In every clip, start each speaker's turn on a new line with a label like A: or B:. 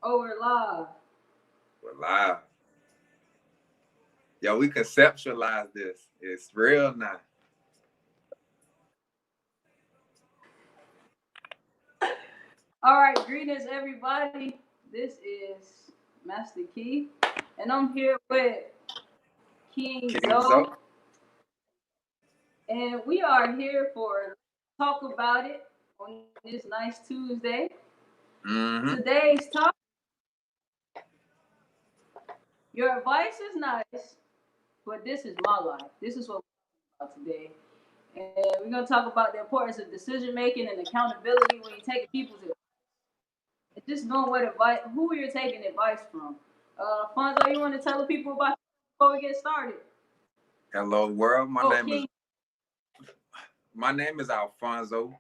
A: Oh, we're live.
B: We're live. Yo, we conceptualize this. It's real now.
A: All right, greetings, everybody. This is Master Key, and I'm here with King
B: King
A: Zoe,
B: Zo.
A: and we are here for talk about it on this nice Tuesday.
B: Mm-hmm.
A: Today's topic: your advice is nice, but this is my life. This is what we're talking about today, and we're gonna talk about the importance of decision making and accountability when you're taking people's advice. And just knowing what advice, who you're taking advice from. Fonzo, you want to tell the people about before we get started?
B: Hello, world.
A: Oh, King.
B: My name is Alfonso.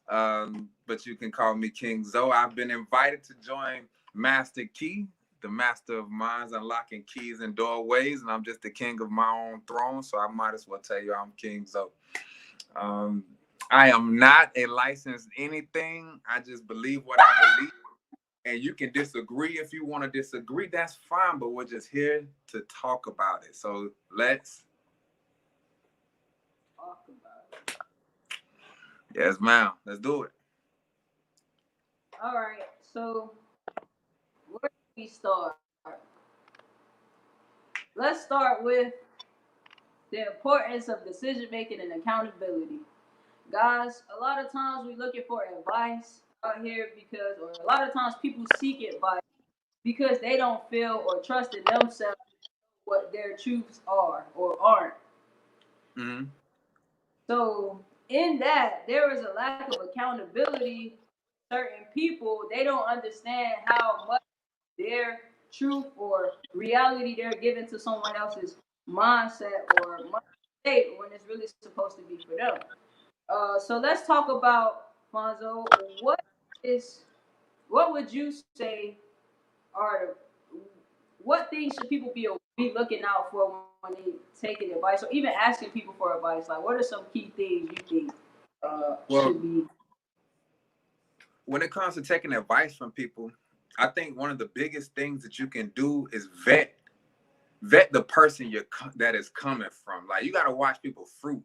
B: But you can call me King Zo. I've been invited to join Master Key, the master of minds, unlocking keys and doorways, and I'm just the king of my own throne. So I might as well tell you I'm King Zo. Um, I am not a licensed anything. I just believe what I believe. And you can disagree if you want to disagree. That's fine, but we're just here to talk about it. So let's
A: Talk about it.
B: yes, ma'am. Let's do it.
A: All right. So where do we start? Let's start with the importance of decision making and accountability. Guys, a lot of times we're looking for advice out here because, or a lot of times people seek advice because they don't feel or trust in themselves what their truths are or aren't.
B: Mm-hmm.
A: So in that, there is a lack of accountability. Certain people they don't understand how much their truth or reality they're giving to someone else's mindset or state when it's really supposed to be for them. So let's talk about Fonzo. Is what would you say are what things should people be looking out for when they taking advice or even asking people for advice? Like, what are some key things you think should
B: Well,
A: be?
B: when it comes to taking advice from people, I think one of the biggest things that you can do is vet the person that is coming from. Like you got to watch people fruit.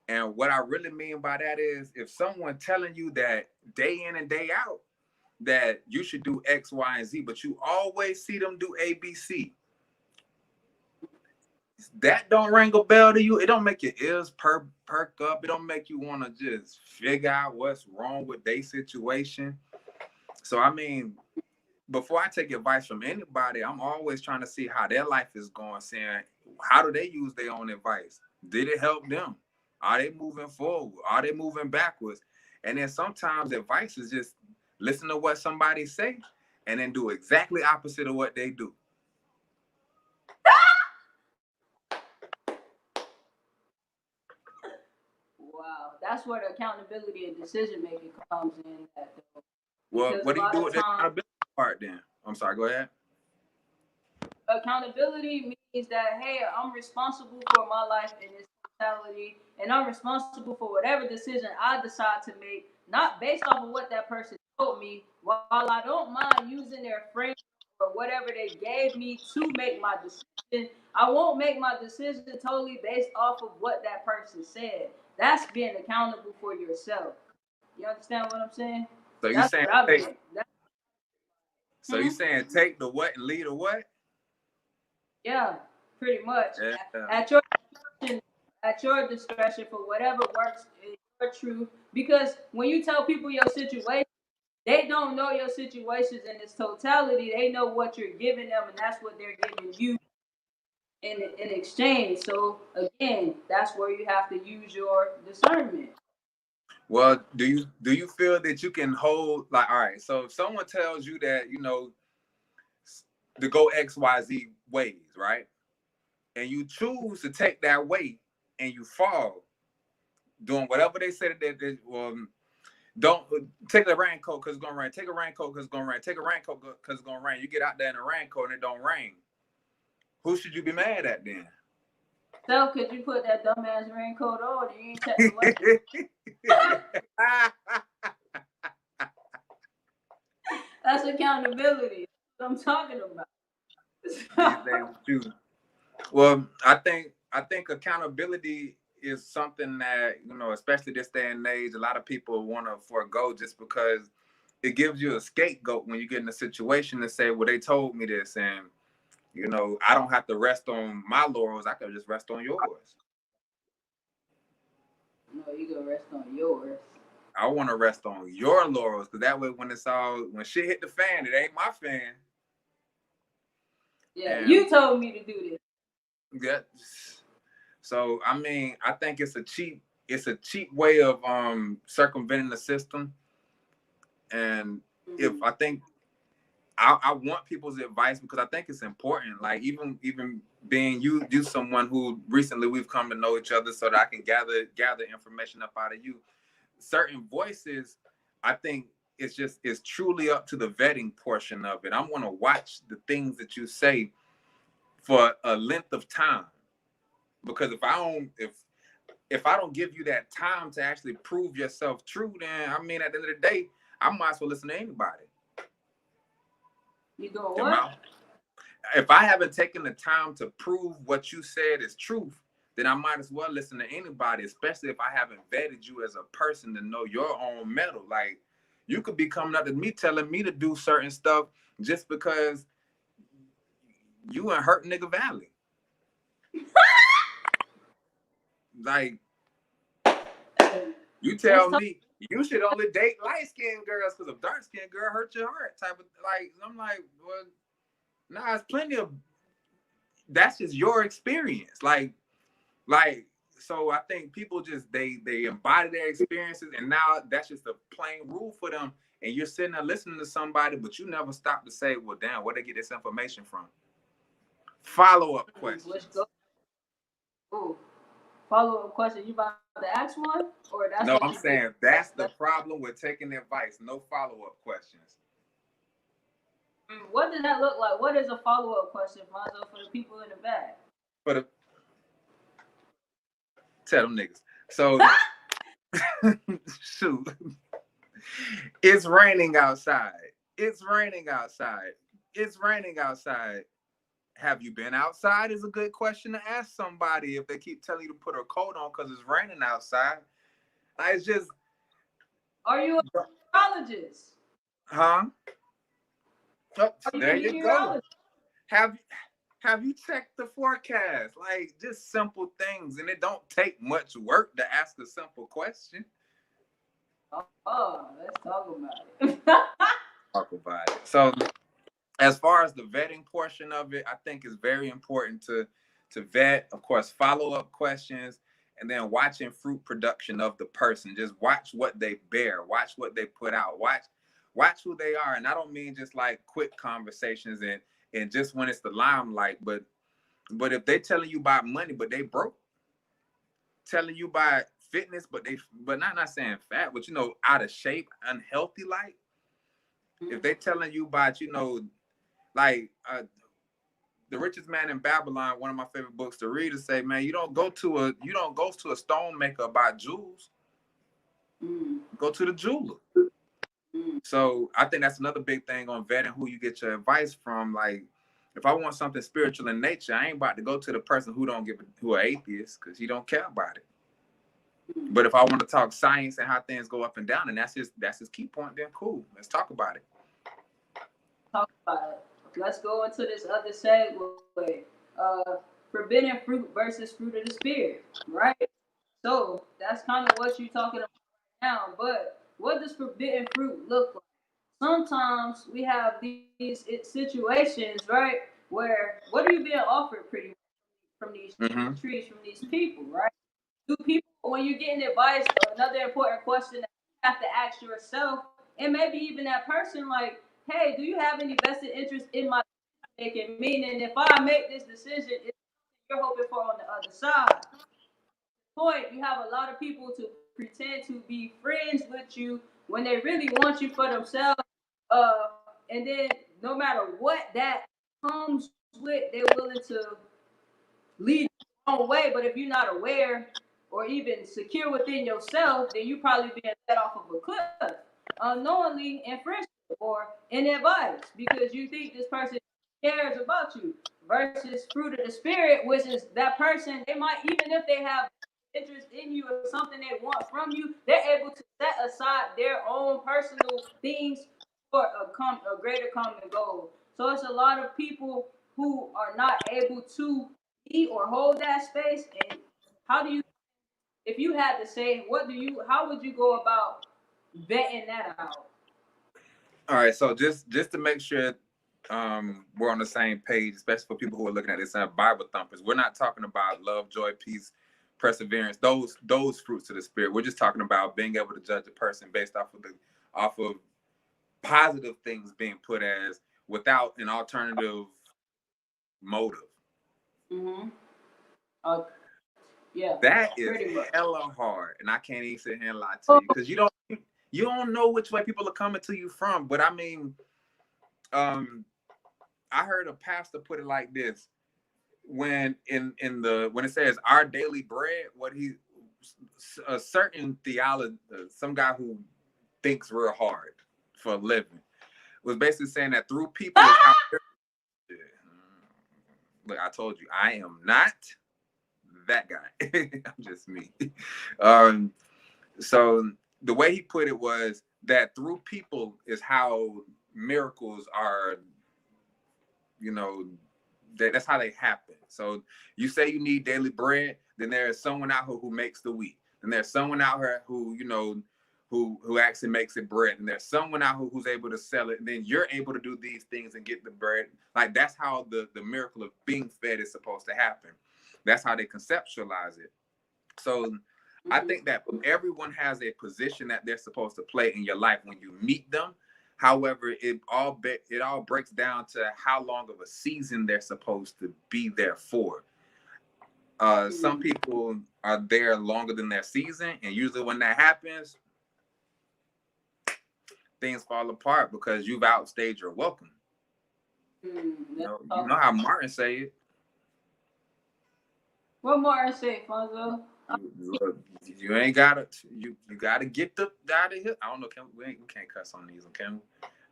B: And what I really mean by that is if someone telling you that day in and day out that you should do X, Y, and Z, but you always see them do A, B, C, that don't ring a bell to you. It don't make your ears perk up. It don't make you want to just figure out what's wrong with their situation. So I mean, before I take advice from anybody, I'm always trying to see how their life is going, saying, how do they use their own advice? Did it help them? Are they moving forward? Are they moving backwards? And then sometimes advice is just listen to what somebody say and then do exactly opposite of what they do.
A: Wow, that's where the accountability and decision making comes in. That though,
B: Well,
A: because a
B: what do you
A: lot
B: do
A: of
B: with the
A: times
B: accountability part then? I'm sorry, go ahead.
A: accountability means that hey, I'm responsible for my life in its totality, and I'm responsible for whatever decision I decide to make, not based off of what that person told me. While I don't mind using their framework or whatever they gave me to make my decision, I won't make my decision totally based off of what that person said. That's being accountable for yourself. You understand what I'm saying?
B: So you
A: That's
B: saying
A: what I've
B: take
A: been.
B: so you saying take the what and lead the what?
A: Yeah, pretty much.
B: Yeah.
A: At your at your discretion for whatever works in your truth. Because when you tell people your situation, they don't know your situations in its totality. They know what you're giving them, and that's what they're giving you in exchange. So again, that's where you have to use your discernment.
B: Well, do you feel that you can hold like all right? So if someone tells you that to go X Y Z ways, right, and you choose to take that way and you fall doing whatever they said that they don't take a raincoat because it's gonna rain. Take a raincoat because it's gonna rain. Take a raincoat because it's gonna rain. You get out there in a raincoat and it don't rain. Who should you be mad at then?
A: So could you put that dumbass raincoat on and you ain't check the weather? That's accountability. That's what I'm talking
B: These
A: about.
B: days too. Well, I think accountability is something that, especially this day and age, a lot of people want to forego just because it gives you a scapegoat when you get in a situation and say, well, they told me this, and I don't have to rest on my laurels. I can just rest on yours.
A: No, you gonna rest on yours.
B: I want to rest on your laurels because that way, when shit hit the fan, it ain't my fan.
A: Yeah,
B: And
A: you told me to do this.
B: yeah, so I mean, I think it's a cheap way of circumventing the system. And if
A: Mm-hmm.
B: I think I want people's advice because I think it's important. Like even being you someone who recently we've come to know each other so that I can gather information up out of you. Certain voices, I think it's truly up to the vetting portion of it. I'm gonna watch the things that you say for a length of time. Because if I don't give you that time to actually prove yourself true, then I mean at the end of the day, I might as well listen to anybody.
A: You doing
B: Am
A: what?
B: I if I haven't taken the time to prove what you said is truth, then I might as well listen to anybody, especially if I haven't vetted you as a person to know your own metal. Like, you could be coming up to me telling me to do certain stuff just because you in Hurt Nigga Valley. Like, you
A: Let's
B: tell
A: talk.
B: me you should only date light skinned girls because a dark skinned girl hurt your heart type of like. I'm like, well, nah, it's plenty of. That's just your experience. Like, so I think people just they embody their experiences, and now that's just a plain rule for them. And you're sitting there listening to somebody, but you never stop to say, well, damn, where they get this information from? Follow up
A: Let's
B: questions.
A: go. Ooh. Follow up question. You about to ask one, or that's what
B: No,
A: you
B: I'm
A: did?
B: saying that's the problem with taking advice. No follow up questions.
A: What does that look like? What is a follow up question, Fonzo, for the people in the back?
B: But tell them niggas. So shoot, it's raining outside. It's raining outside. It's raining outside. Have you been outside is a good question to ask somebody if they keep telling you to put a coat on because it's raining outside. It's just,
A: Are you a meteorologist?
B: huh? Oh,
A: Are you a
B: there you go.
A: meteorologist?
B: Have have you checked the forecast? Like, just simple things, and it don't take much work to ask a simple question.
A: Oh, let's talk about it.
B: Talk about it. So as far as the vetting portion of it, I think it's very important to vet, of course, follow-up questions, and then watching fruit production of the person. Just watch what they bear, watch what they put out, watch who they are. And I don't mean just like quick conversations and just when it's the limelight, but if they telling you about money, but they broke, telling you about fitness, but not saying fat, but out of shape, unhealthy, like if they telling you about, like the richest man in Babylon, one of my favorite books to read, is say, man, you don't go to a stone maker about jewels.
A: Mm,
B: Go to the jeweler.
A: mm.
B: So I think that's another big thing on vetting who you get your advice from. Like, if I want something spiritual in nature, I ain't about to go to the person who are atheist because he don't care about it. But if I want to talk science and how things go up and down, and that's his key point, then cool, let's talk about it.
A: Talk about it. Let's go into this other segue. Forbidden fruit versus fruit of the spirit, right? So that's kind of what you're talking about now. But what does forbidden fruit look like? Sometimes we have these situations, right, where what are you being offered pretty much from these
B: Mm-hmm.
A: trees, from these people, right? Do people, when you're getting advice, another important question that you have to ask yourself, and maybe even that person, like, hey, do you have any vested interest in my making? Meaning, if I make this decision, it's you're hoping for on the other side. Point, you have a lot of people to pretend to be friends with you when they really want you for themselves. And then no matter what that comes with, they're willing to lead the wrong way. But if you're not aware or even secure within yourself, then you probably being let off of a cliff unknowingly in friendship or in advice because you think this person cares about you versus fruit of the spirit, which is that person, they might, even if they have interest in you or something they want from you, they're able to set aside their own personal things for a greater common goal. So it's a lot of people who are not able to be or hold that space. And how do you, if you had to say, what do you, how would you go about vetting that out?
B: All right, so just to make sure we're on the same page, especially for people who are looking at this Bible thumpers. We're not talking about love, joy, peace, perseverance, those fruits of the spirit. We're just talking about being able to judge a person based off of positive things being put as without an alternative motive.
A: Mm-hmm. Uh, yeah,
B: That is
A: pretty much.
B: hella hard, and I can't even sit here and lie to you because you don't know which way people are coming to you from. But I mean, um, I heard a pastor put it like this: when when it says our daily bread, what he a certain theology, some guy who thinks real hard for a living, was basically saying that through people is how. Look, I told you, I am not that guy. I'm just me. Um, so the way he put it was that through people is how miracles are, you know, that's how they happen. So you say you need daily bread, then there's someone out here who makes the wheat. And there's someone out here who, you know, who actually makes it bread. And there's someone out here who's able to sell it. And then you're able to do these things and get the bread. Like that's how the miracle of being fed is supposed to happen. That's how they conceptualize it. So I think that everyone has a position that they're supposed to play in your life when you meet them. However, it all breaks down to how long of a season they're supposed to be there for. Some people are there longer than their season, and usually when that happens, things fall apart because you've outstayed your welcome. You know how Martin say it.
A: What Martin say, Fonzo?
B: You ain't gotta you gotta get the out of here. I don't know. We can't cuss on these, can we?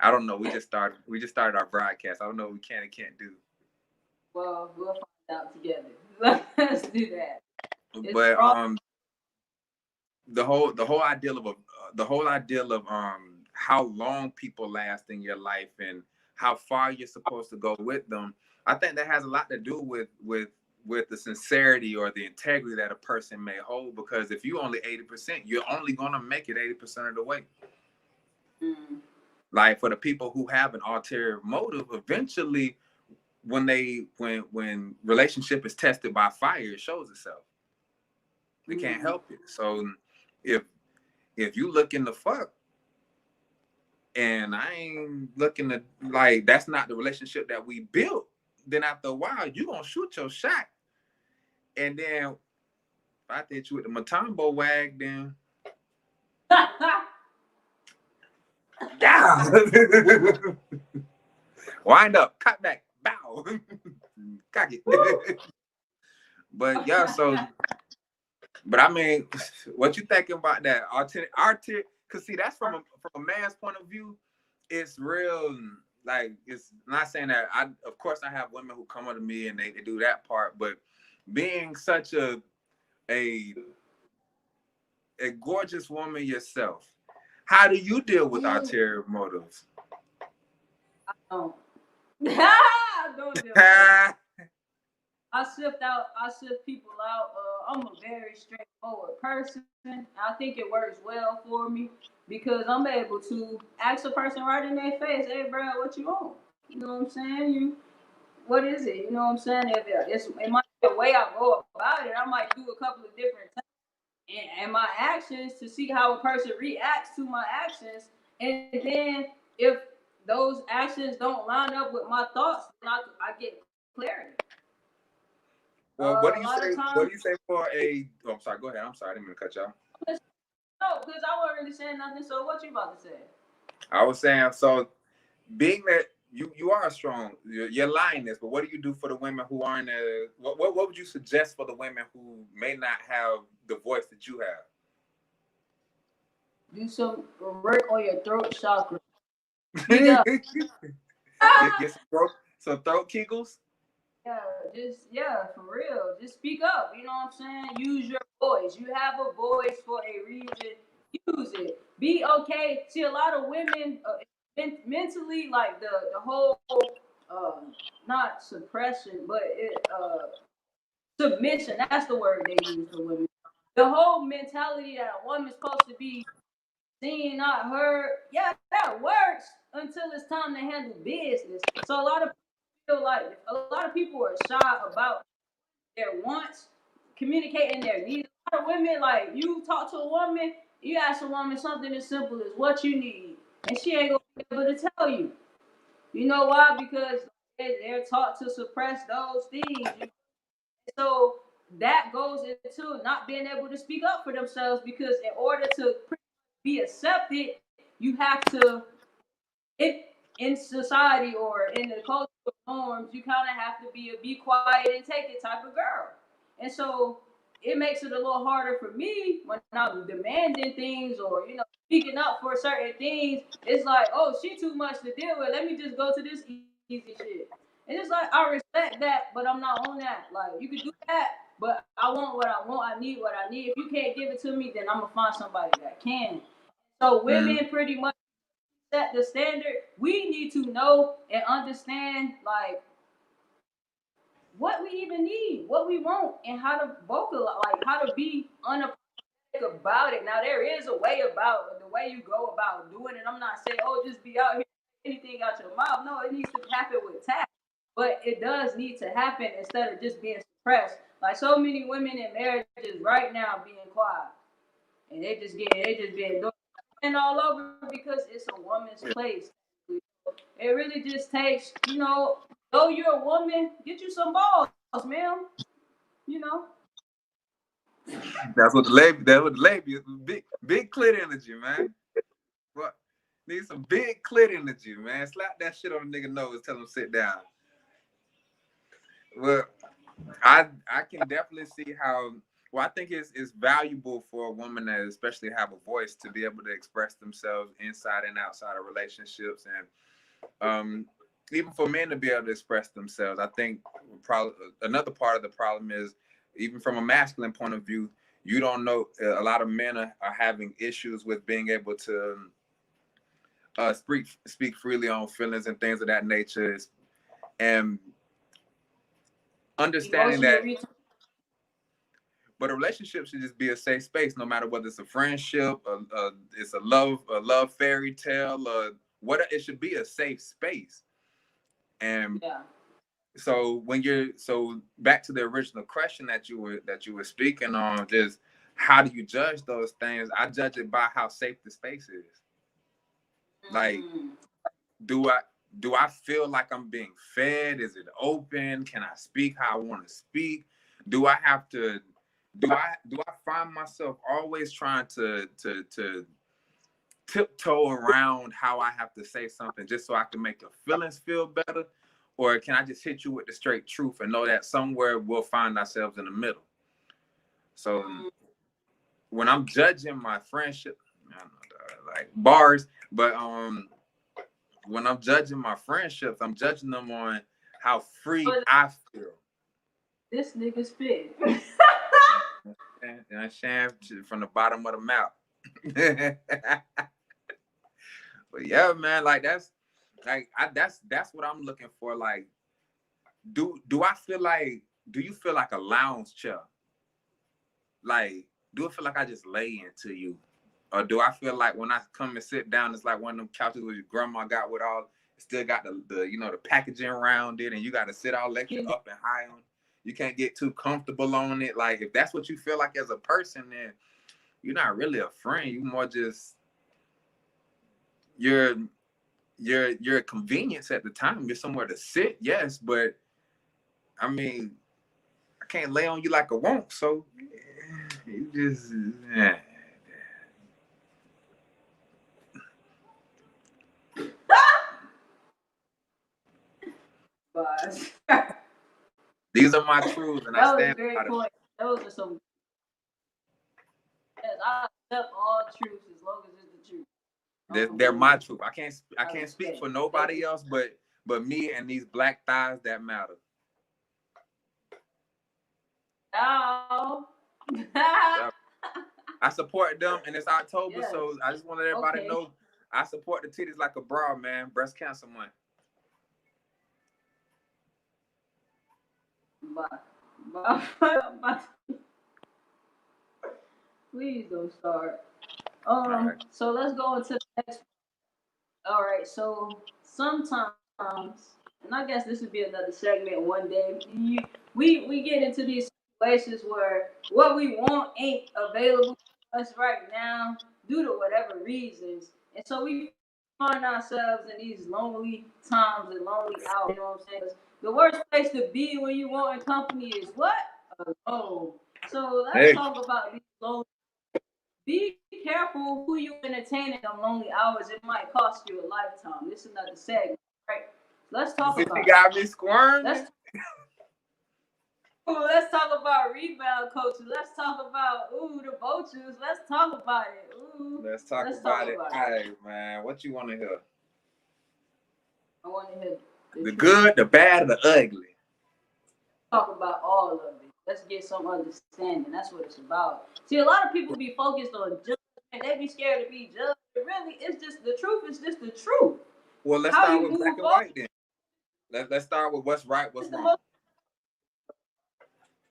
B: I don't know. We just started our broadcast. I don't know what we can and can't do.
A: Well, we'll find out together. Let's do that.
B: But the whole ideal of how long people last in your life and how far you're supposed to go with them, I think that has a lot to do with the sincerity or the integrity that a person may hold. Because if you only 80%, you're only gonna make it 80% of the way. Like for the people who have an ulterior motive, eventually when relationship is tested by fire, it shows itself. They can't help it. So if you looking to fuck and I ain't looking to, like, that's not the relationship that we built, then after a while you gonna shoot your shot. And then if I hit you with the Matumbo wag, then yeah. Wind up, cut back, bow, cock it. But yeah, so but I mean, what you thinking about that? Cause see, that's from a man's point of view, it's real. Like, it's not saying that of course I have women who come up to me and they do that part, but being such a gorgeous woman yourself, how do you deal with ulterior motives?
A: I don't. I don't deal with that. I sift people out. I'm a very straightforward person. I think it works well for me because I'm able to ask a person right in their face, "Hey, bro, what you want? You know what I'm saying? What is it? You know what I'm saying? If it might be a way I go about it. I might do a couple of different things and my actions to see how a person reacts to my actions, and then if those actions don't line up with my thoughts, then I get clarity.
B: Well, what do
A: A
B: you
A: lot of
B: say? What
A: times,
B: do you say for a? Oh, I'm sorry. Go ahead. I'm sorry. I didn't mean to cut y'all.
A: no, because I wasn't really saying nothing. So what you about to say?
B: I was saying, so being that you are strong, you're lioness, but what do you do for the women who aren't? What would you suggest for the women who may not have the voice that you have?
A: Do some work on your throat chakra. Speak up.
B: Get some throat kegels.
A: Yeah, just yeah, for real. Just speak up. You know what I'm saying? Use your voice. You have a voice for a reason. Use it. Be okay. See, a lot of women mentally, like the whole uh, not suppression, but submission. That's the word they use for women. The whole mentality that a woman's supposed to be seen, not heard. Yeah, that works until it's time to handle business. So a lot of people feel like a lot of people are shy about their wants, communicating their needs. A lot of women, like you talk to a woman, you ask a woman something as simple as what you need, and she ain't gonna be able to tell you. You know why? Because they're taught to suppress those things. So that goes into not being able to speak up for themselves because in order to be accepted, you have to it in society or in the cultural norms, you kind of have to be quiet and take it type of girl. And so it makes it a little harder for me when I'm demanding things or speaking up for certain things. It's like, oh, she too much to deal with. Let me just go to this easy shit. And it's like I respect that, but I'm not on that. Like you can do that, but I want what I want. I need what I need. If you can't give it to me, then I'm gonna find somebody that can. So women
B: Mm.
A: pretty much set the standard. We need to know and understand like what we even need, what we want, and how to vocalize, like how to be unapologetic about it. Now there is a way about the way you go about doing it. I'm not saying just be out here anything out your mouth. No, it needs to happen with tact, but it does need to happen instead of just being suppressed. Like so many women in marriages right now being quiet, and they just being and all over because it's a woman's place. It really just takes, though you're a woman, get you some balls, man. You know,
B: That's what the lady is. Big clit energy, man. What? Need some big clit energy, man. Slap that shit on the nigga nose, tell him sit down. Well, I can definitely see how. Well, I think it's valuable for a woman that especially have a voice to be able to express themselves inside and outside of relationships, and even for men to be able to express themselves. I think probably another part of the problem is even from a masculine point of view, you don't know. A lot of men are having issues with being able to speak freely on feelings and things of that nature, and understanding that.
A: emotionally
B: But a relationship should just be a safe space, no matter whether it's a friendship, it's a love fairy tale, what it should be a safe space. And
A: yeah.
B: so back to the original question that you were speaking on, just how do you judge those things? I judge it by how safe the space is. Like,
A: Mm.
B: do I do I feel like I'm being fed? Is it open? Can I speak how I want to speak? Do I have to do I find myself always trying to tiptoe around how I have to say something just so I can make the feelings feel better? Or can I just hit you with the straight truth and know that somewhere we'll find ourselves in the middle? So when I'm judging my friendship, I don't know, like bars, but when I'm judging my friendships, I'm judging them on how free
A: But
B: I feel.
A: this nigga spit.
B: And I sham from the bottom of the mouth. But yeah, man, like that's what I'm looking for. Like, do I feel like do you feel like a lounge chair? Like, do it feel like I just lay into you? Or do I feel like when I come and sit down, it's like one of them couches where your grandma got with all still got the the packaging around it, and you got to sit all extra up and high on. You can't get too comfortable on it. Like, if that's what you feel like as a person, then you're not really a friend. You more just you're you're a convenience at the time. You're somewhere to sit, yes, but I mean, I can't lay on you like a won't. So you just
A: But
B: these are my truths, and I
A: that was a
B: stand by
A: great
B: them.
A: point. Those are some. Yes, I accept all truths as long as it's the truth.
B: They're my truth. I
A: I
B: can't speak
A: respect
B: for
A: it. Thank you.
B: nobody else, but me and these black thighs that matter.
A: Now,
B: Yeah. I support them, and it's October,
A: yes.
B: so I just want to let everybody
A: Okay.
B: know I support the titties like a bra, man. Breast cancer month.
A: Bye. Bye. Bye. Please don't start.
B: All right.
A: So let's go into the next. All right. So sometimes, and I guess this would be another segment one day. We get into these situations where what we want ain't available to us right now due to whatever reasons, and so we find ourselves in these lonely times and lonely hours. You know what I'm saying? 'Cause the worst place to be when you want company is what? Alone. So let's
B: Hey,
A: talk about these lonely. Be careful who you entertain in them lonely hours. It might cost you a lifetime. This is another segment, right? Let's talk
B: see, she
A: about it.
B: got me squirming.
A: Let's let's talk about rebound coaches. Let's talk about the vultures. Let's talk about it.
B: Let's talk
A: Let's talk
B: about it.
A: about it.
B: Hey, man, what you want to hear?
A: I want to hear the
B: The
A: truth.
B: good, the bad, the ugly.
A: Talk about all of it. Let's get some understanding. That's what it's about. See, a lot of people be focused on judgment. They be scared to be judged. But really, it's just the truth. Is just the truth.
B: Well, let's
A: How
B: start
A: you
B: with black
A: move
B: and
A: forward
B: white then. Let's start with what's right,
A: is
B: what's
A: the
B: wrong.
A: most.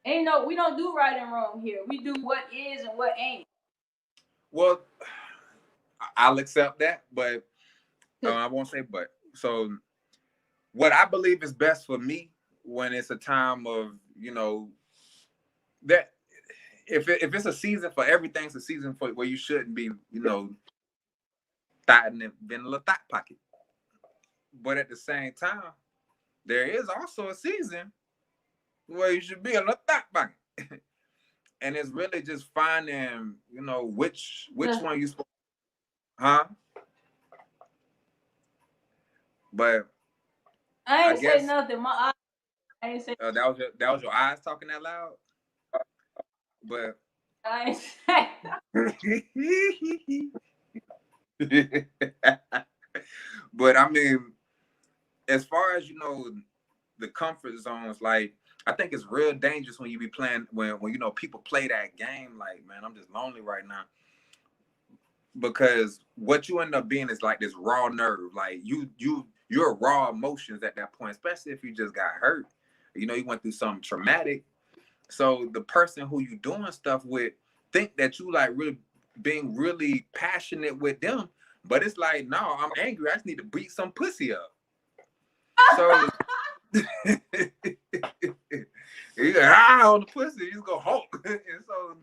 A: Ain't no, we don't do right and wrong here. We do what is and what ain't.
B: Well, I'll accept that, but I won't say but. So, what I believe is best for me when it's a time of, that if it's a season for everything, it's a season for where you shouldn't be, thought in the vanilla thought pocket. But at the same time, there is also a season where you should be in the thought pocket. And it's really just finding, which one you supposed, huh? But
A: I
B: I
A: ain't say
B: guess
A: nothing. I ain't say.
B: that was your eyes talking that loud. But
A: I ain't say.
B: but I mean, as far as the comfort zones, like I think it's real dangerous when you be playing when people play that game. Like, man, I'm just lonely right now, because what you end up being is like this raw nerve. Like you're raw emotions at that point, especially if you just got hurt. You went through something traumatic. So the person who you doing stuff with think that you like really being really passionate with them, but it's like, no, I'm angry. I just need to beat some pussy up. So you go on the pussy, you go Hulk, and so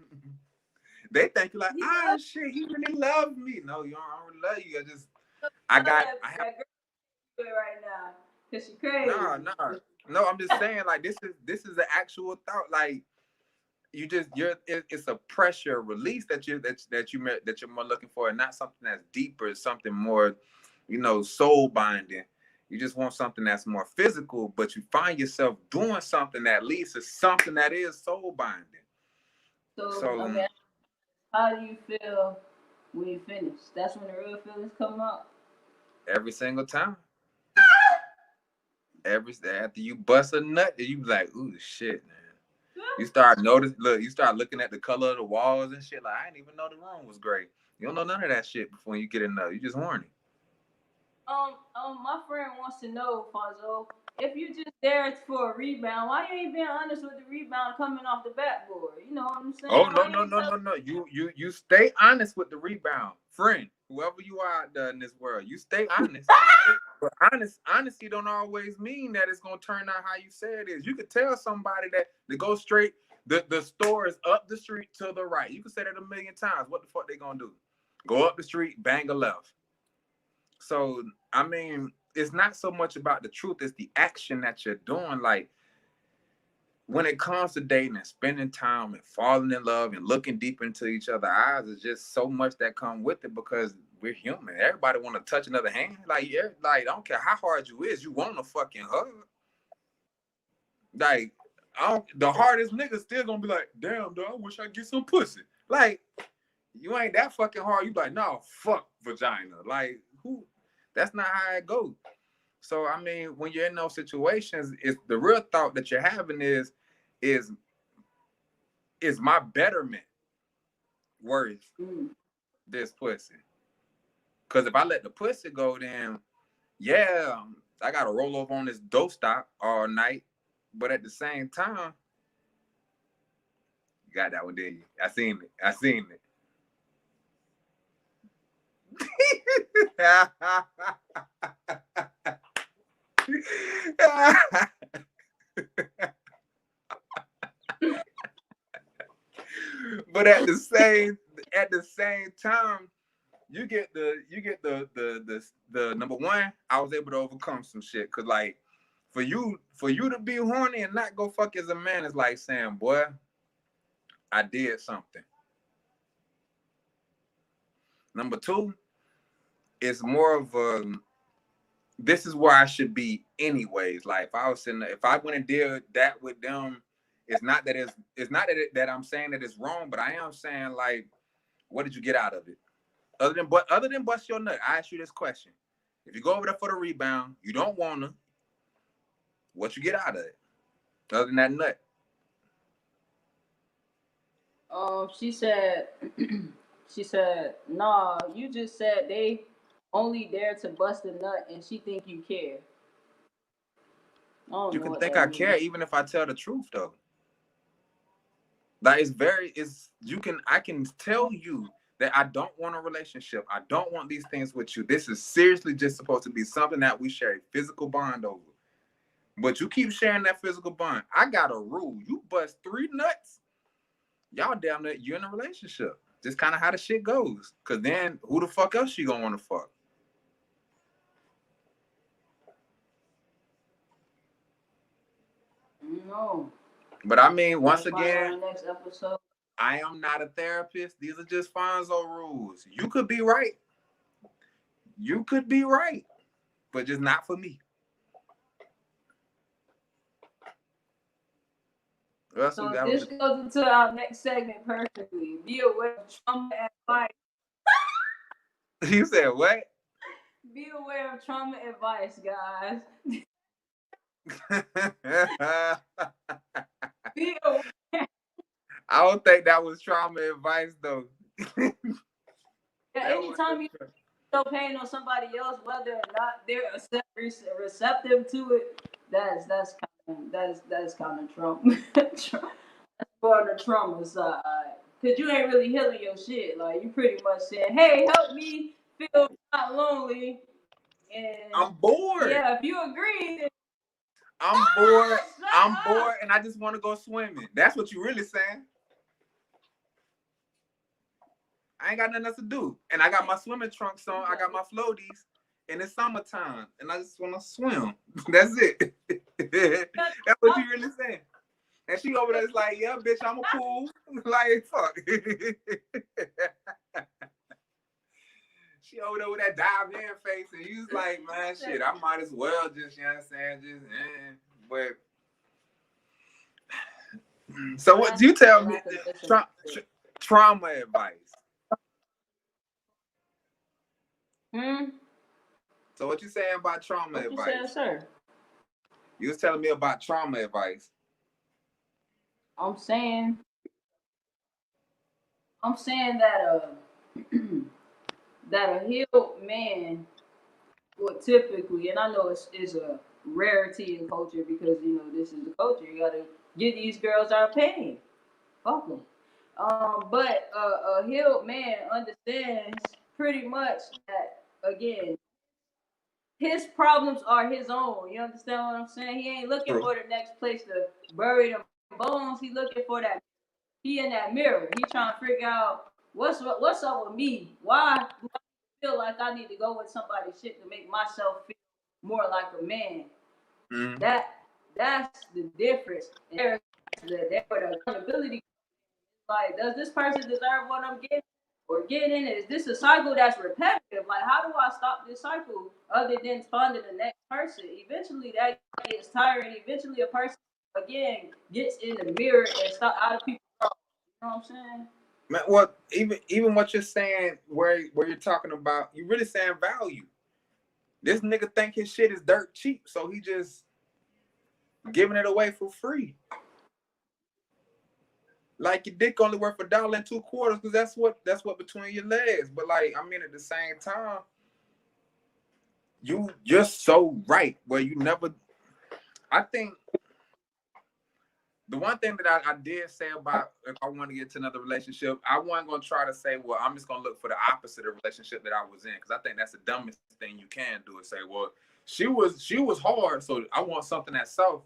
B: they think you're like, shit, he really loves me. No, you don't really love you. I have
A: That girl right now because she crazy.
B: no. I'm just saying, like, this is the actual thought. Like, it's a pressure release that you're more looking for, and not something that's deeper, something more, soul binding. You just want something that's more physical, but you find yourself doing something that leads to something that is soul binding.
A: So
B: So
A: okay, how do you feel when you finish? That's when the real feelings come out.
B: every single time, after you bust a nut, you be like, ooh, shit, man. You start looking at the color of the walls and shit. Like, I didn't even know the room was gray. You don't know none of that shit before you get in there. You just horny.
A: My friend wants to know, Fonzo, if you just there for a rebound, why you ain't being honest with the rebound coming off the backboard? You know what I'm saying?
B: Oh, no,
A: Why you
B: no,
A: ain't
B: no,
A: tell?
B: no, no. You stay honest with the rebound. Friend, whoever you are out there in this world, you stay honest. But honesty don't always mean that it's gonna turn out how you say it is. You could tell somebody that they go straight, the store is up the street to the right. You can say that a million times. What the fuck they gonna do? Go up the street, bang a left. So I mean, it's not so much about the truth, it's the action that you're doing. Like, when it comes to dating and spending time and falling in love and looking deep into each other's eyes, is just so much that come with it, because we're human. Everybody want to touch another hand. Like, yeah, like, I don't care how hard you is, you want a fucking hug. Like, the hardest nigga still gonna be like, damn, dog, I wish I get some pussy. Like, You ain't that fucking hard. You like, no, fuck vagina. Like, who? That's not how it goes. So I mean, when you're in those situations, it's the real thought that you're having is is my betterment worth this pussy? Because if I let the pussy go, then yeah, I gotta roll over on this dope stop all night. But at the same time, you got that one, did you? I seen it. I seen it. But at the same time, you get the number one. I was able to overcome some shit because like for you to be horny and not go fuck as a man is like saying, boy, I did something. Number two, it's more of a this is where I should be anyways. Like if I was sitting there, if I went and did that with them, it's not that that I'm saying that it's wrong, but I am saying like, what did you get out of it? Other than bust your nut, I ask you this question: if you go over there for the rebound, you don't wanna, what you get out of it? Other than that nut.
A: She said, she said, nah, you just said they only there to bust a nut, and she think you care. I don't
B: You
A: know
B: can
A: what
B: think
A: that
B: I care
A: means.
B: even if I tell the truth though. Like it's I can tell you that I don't want a relationship. I don't want these things with you. This is seriously just supposed to be something that we share a physical bond over. But you keep sharing that physical bond. I got a rule. You bust three nuts, y'all damn near you're in a relationship. Just kind of how the shit goes. Cause then who the fuck else you gonna want to fuck?
A: No.
B: But I mean, once
A: Let's find
B: again,
A: out in the next episode.
B: I am not a therapist. These are just Fonzo rules. You could be right. You could be right, but just not for me. Russell,
A: So
B: that was
A: this goes into our next segment perfectly. Be aware of trauma advice.
B: you said what?
A: Be aware of trauma advice, guys. Be aware.
B: I don't think that was trauma advice though. That
A: Yeah, anytime you show pain on somebody else, whether or not they're receptive to it, that's kind of trauma. That's for the trauma side. Cause you ain't really healing your shit. Like you pretty much saying, "Hey, help me feel not lonely." And
B: I'm bored.
A: yeah, if you agree, then
B: I'm bored.
A: ah,
B: I'm
A: shut
B: bored
A: up.
B: and I just want to go swimming. That's what you really saying. I ain't got nothing else to do. And I got my swimming trunks on. I got my floaties. And it's summertime. And I just want to swim. That's it. That's what you really saying. And she over there is like, yeah, bitch, I'm a pool. Like, fuck. She over there with that dive in face. And you was like, man, shit, I might as well just, you know what I'm saying? Just, But, so what you tell me? Trauma advice.
A: Hmm.
B: So what you saying about trauma
A: What you said,
B: advice?
A: sir?
B: You was telling me about trauma advice.
A: I'm saying, I'm saying that that a healed man would typically, and I know it's a rarity in culture because you know this is the culture. You gotta get these girls out of pain. Fuck them. But a healed man understands pretty much that again. His problems are his own. You understand what I'm saying? He ain't looking
B: True.
A: for the next place to bury them bones. He looking for that. He in that mirror. He trying to figure out what's up with me. Why do I feel like I need to go with somebody's shit to make myself feel more like a man?
B: Mm-hmm.
A: That that's the difference. And there where the accountability. Like, does this person deserve what I'm getting? Or getting? Is this a cycle that's repetitive? Like, how do I stop this cycle other than finding the next person? Eventually, that gets tiring. Eventually, a person again gets in the mirror and stop out of people. You know what I'm saying?
B: Man, well, even what you're saying, where you're talking about, you really saying value. This nigga think his shit is dirt cheap, so he just giving it away for free. Like your dick only worth $1.02 because that's what between your legs. But like, I mean, at the same time, you're so right. Where you never. I think the one thing that I did say about if I want to get to another relationship, I wasn't gonna try to say, well, I'm just gonna look for the opposite of relationship that I was in, because I think that's the dumbest thing you can do is say, well, she was hard, so I want something that's soft.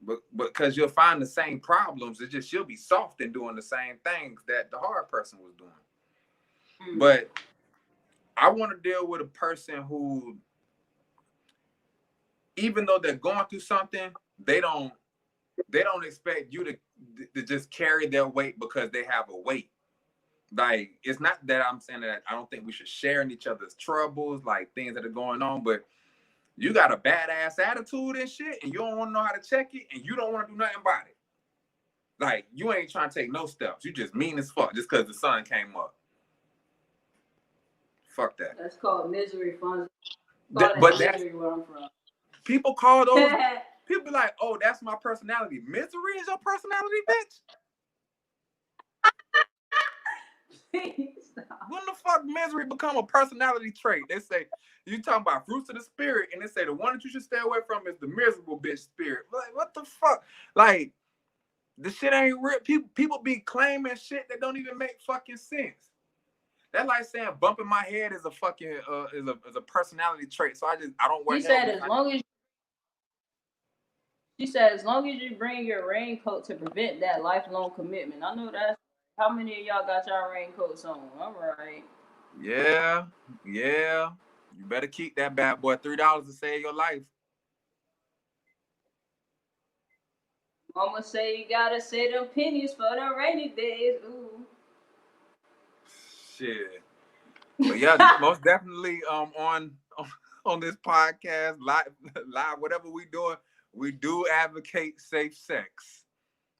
B: But because you'll find the same problems, it's just she'll be soft and doing the same things that the hard person was doing. But I want to deal with a person who, even though they're going through something, they don't expect you to just carry their weight because they have a weight. Like, it's not that I'm saying that I don't think we should share in each other's troubles, like things that are going on, but you got a badass attitude and shit, and you don't want to know how to check it, and you don't want to do nothing about it. Like, you ain't trying to take no steps. You just mean as fuck just because the sun came up. Fuck that.
A: That's called misery, Fonzie.
B: But that's
A: misery where I'm from.
B: People call those. People be like, "Oh, that's my personality." Misery is your personality, bitch. When the fuck misery become a personality trait? They say you talking about fruits of the spirit, and they say the one that you should stay away from is the miserable bitch spirit. Like, what the fuck? Like, the shit ain't real. People be claiming shit that don't even make fucking sense. That's like saying bumping my head is a fucking is a personality trait. So I don't wear.
A: He said she said as long as you bring your raincoat to prevent that lifelong commitment. I know that's how many of y'all got y'all raincoats on. All right.
B: Yeah. You better keep that bad boy. $3 to save your life.
A: Mama say you gotta save them pennies for the rainy days. Ooh.
B: Shit. But yeah, most definitely on this podcast, live, whatever we doing, we do advocate safe sex.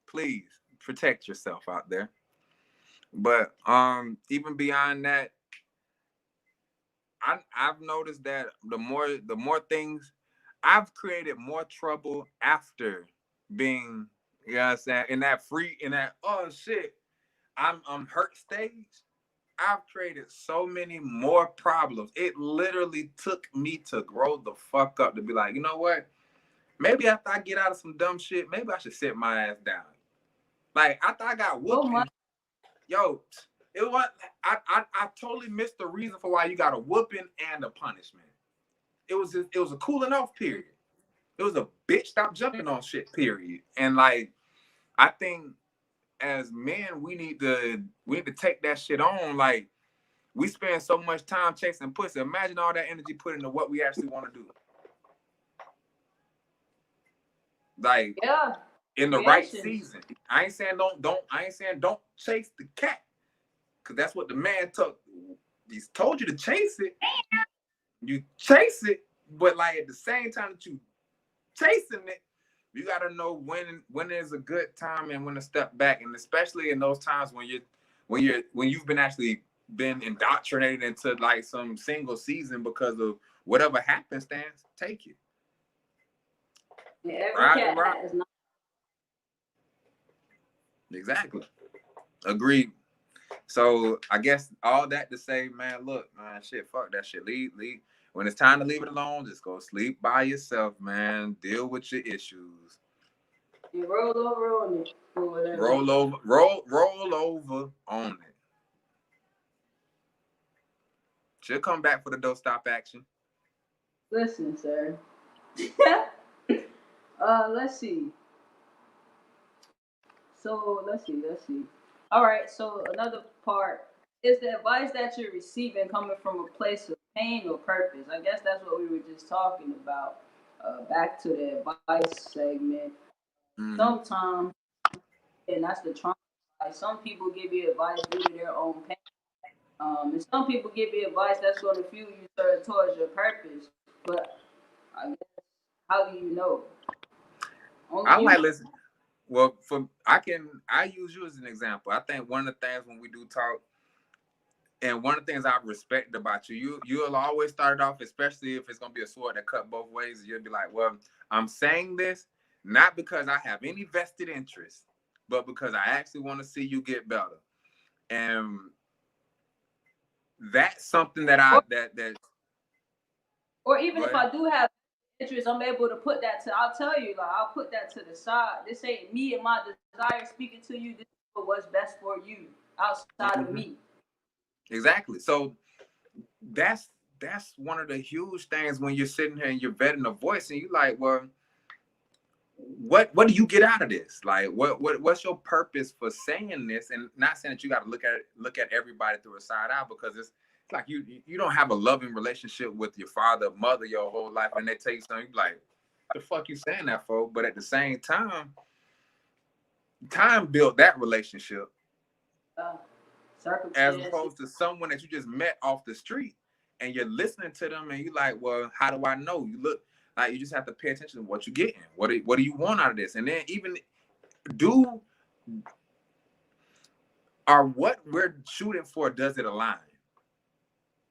B: Please protect yourself out there. But even beyond that, I've noticed that the more things I've created more trouble after being, you know what I'm saying, in that oh shit, I'm hurt stage. I've created so many more problems. It literally took me to grow the fuck up to be like, you know what? Maybe after I get out of some dumb shit, maybe I should sit my ass down. Like, after I got whooping, yo, it was I totally missed the reason for why you got a whooping and a punishment. It was a cooling off period. It was a bitch stop jumping on shit period. And like, I think as men we need to take that shit on. Like, we spend so much time chasing pussy. Imagine all that energy put into what we actually want to do. Like,
A: Yeah.
B: in the right season. I ain't saying don't chase the cat. Cause that's what the man took. He's told you to chase it. You chase it, but like at the same time that you chasing it, you gotta know when is a good time and when to step back. And especially in those times when you've been actually been indoctrinated into like some single season because of whatever happenstance, take it.
A: Yeah, every cat is not.
B: Exactly. Agreed. So I guess all that to say, man, look, man, shit, fuck that shit. Leave. When it's time to leave it alone, just go sleep by yourself, man. Deal with your issues.
A: You roll over on it.
B: Roll over on it. She'll come back for the don't stop action.
A: Listen, sir. Let's see. So let's see. All right. So another part is the advice that you're receiving coming from a place of pain or purpose. I guess that's what we were just talking about. Back to the advice segment.
B: Mm-hmm.
A: Sometimes, and that's the trauma. Like, some people give you advice due to their own pain. And some people give you advice that's going to fuel you towards your purpose. But I guess, how do you know?
B: I like listening. Well, I use you as an example. I think one of the things when we do talk, and one of the things I respect about you'll always start it off, especially if it's gonna be a sword that cut both ways. You'll be like, well, I'm saying this not because I have any vested interest, but because I actually want to see you get better. And that's something that I
A: Or,
B: that
A: or even
B: go
A: if
B: ahead.
A: I do have interest, I'm able to put that to. I'll tell you, like I'll put that to the side. This ain't me and my desire speaking to you. This is what's best for you outside of
B: Mm-hmm.
A: me.
B: Exactly. So that's that's one of the huge things when you're sitting here and you're vetting a voice and you're like, well, what do you get out of this? Like what's your purpose for saying this? And not saying that you got to look at everybody through a side eye, because it's like you don't have a loving relationship with your father, mother your whole life, and they tell you something, you like, the fuck you saying that for? But at the same time built that relationship,
A: Uh,
B: as
A: Circumstances.
B: opposed to someone that you just met off the street and you're listening to them and you like, well, how do I know? You look like you just have to pay attention to what you're getting. What do you want out of this? And then even do or what we're shooting for, does it align?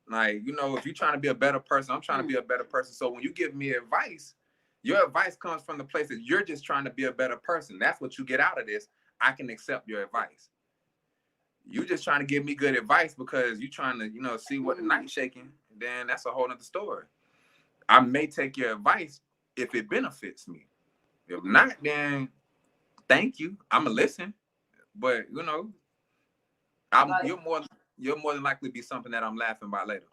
B: Like, if you're trying to be a better person, I'm trying to be a better person. So when you give me advice, your advice comes from the place that you're just trying to be a better person. That's what you get out of this. I can accept your advice. You just trying to give me good advice because you trying to, see what the night's shaking. Then that's a whole nother story. I may take your advice if it benefits me. If not, then thank you. I'ma listen. But I'm
A: Like
B: you're more than likely to be something that I'm laughing about later.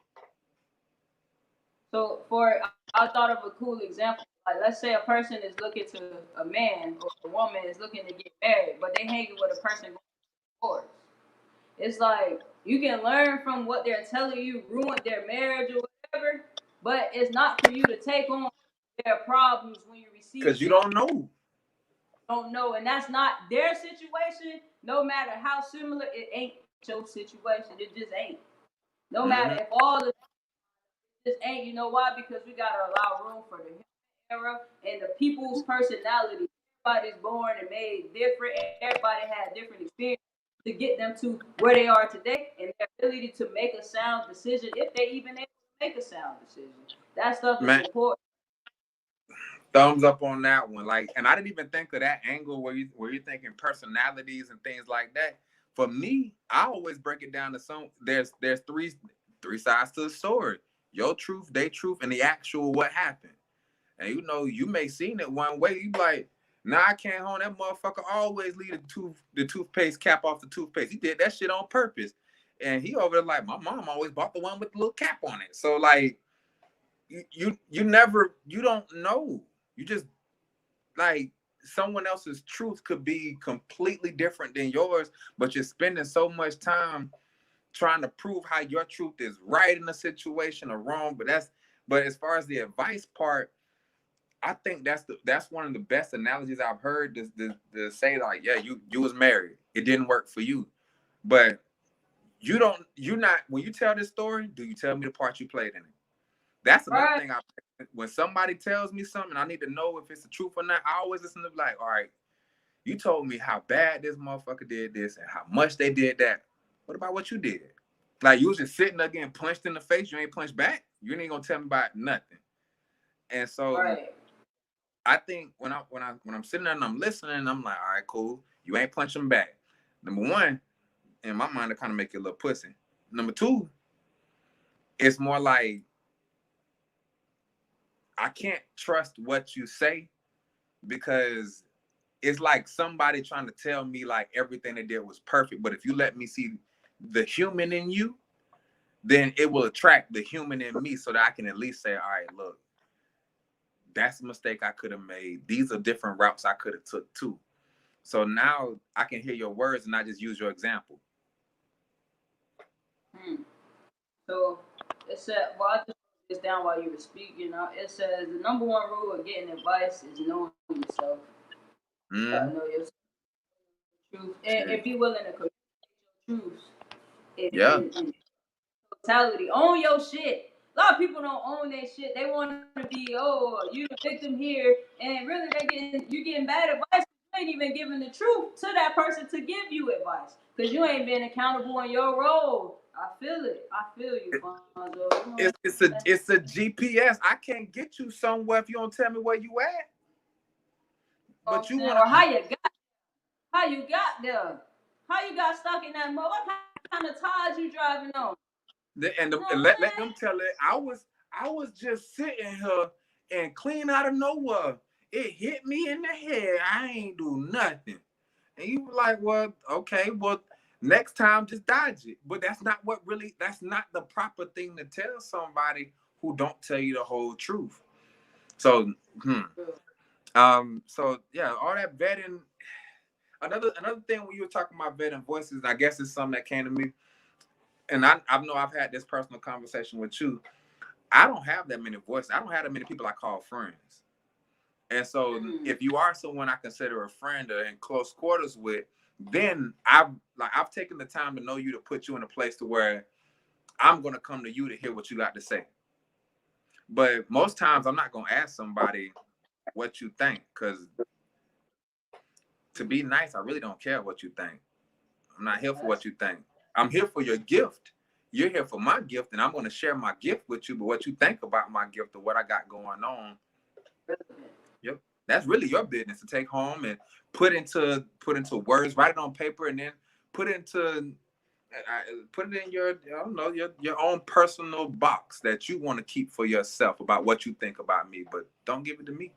A: so, for I thought of a cool example. Like let's say a person is looking to a man or a woman is looking to get married, but they hanging with a person going to divorce. It's like you can learn from what they're telling you, ruin their marriage or whatever, but it's not for you to take on their problems when you receive
B: Because you
A: them.
B: don't know.
A: Don't know, and that's not their situation. No matter how similar, it ain't your situation. It just ain't. No matter if
B: Mm-hmm.
A: all the just ain't. You know why? Because we gotta allow room for the human era and the people's personality. Everybody's born and made different. Everybody had different experiences to get them to where they are today, and their ability to make a sound decision, if they even able to make a sound decision. That stuff is
B: Man,
A: important.
B: thumbs up on that one. Like, and I didn't even think of that angle where you're thinking personalities and things like that. For me, I always break it down to there's three sides to the story. Your truth, their truth, and the actual what happened. And you may seen it one way. You like, nah, I can't home. That motherfucker always leave the toothpaste cap off the toothpaste. He did that shit on purpose. And he over there like, my mom always bought the one with the little cap on it. So like you don't know. You just like someone else's truth could be completely different than yours, but you're spending so much time trying to prove how your truth is right in a situation or wrong. But as far as the advice part, I think that's one of the best analogies I've heard to say like, yeah, you was married. It didn't work for you. But you're not when you tell this story, do you tell me the part you played in it? That's another
A: Right,
B: thing. When somebody tells me something, I need to know if it's the truth or not. I always listen to like, all right, you told me how bad this motherfucker did this and how much they did that. What about what you did? Like you was just sitting there getting punched in the face. You ain't punched back. You ain't gonna tell me about nothing. And so
A: right.
B: I think when I'm sitting there and I'm listening, I'm like, all right, cool. You ain't punching back. Number one, in my mind, to kind of make you a little pussy. Number two, it's more like I can't trust what you say because it's like somebody trying to tell me like everything they did was perfect. But if you let me see the human in you, then it will attract the human in me so that I can at least say, all right, look, that's a mistake I could have made. These are different routes I could have took too. So now I can hear your words and not just use your example.
A: Hmm. So it said, well, I just wrote this down while you were speaking. It says the number one rule of getting advice is knowing yourself. You gotta know
B: Mm,
A: your truth and be willing to communicate your truths
B: yeah.
A: in totality. Own your shit. A lot of people don't own their shit. They want to be, oh, you the victim here, and really you getting bad advice. ain't even giving the truth to that person to give you advice because you ain't been accountable in your role. I feel it. I feel you, Fonzo. You know,
B: It's a GPS. I can't get you somewhere if you don't tell me where you at. But you want
A: or how you got there, how you got stuck in that mode, what kind of tires you driving on.
B: and let them tell it. I was just sitting here and clean out of nowhere. It hit me in the head. I ain't do nothing. And you were like, well, okay, well, next time just dodge it. But that's not the proper thing to tell somebody who don't tell you the whole truth. So, so yeah, all that vetting. Another thing when you were talking about vetting voices, I guess it's something that came to me. And I know I've had this personal conversation with you. I don't have that many voices. I don't have that many people I call friends. And so if you are someone I consider a friend or in close quarters with, then I've taken the time to know you, to put you in a place to where I'm gonna come to you to hear what you got to say. But most times I'm not gonna ask somebody what you think, because to be nice, I really don't care what you think. I'm not here for what you think. I'm here for your gift. You're here for my gift, and I'm going to share my gift with you. But what you think about my gift or what I got going on, yep, that's really your business to take home and put into words, write it on paper, and then put it in your, I don't know, your own personal box that you want to keep for yourself about what you think about me. But don't give it to me.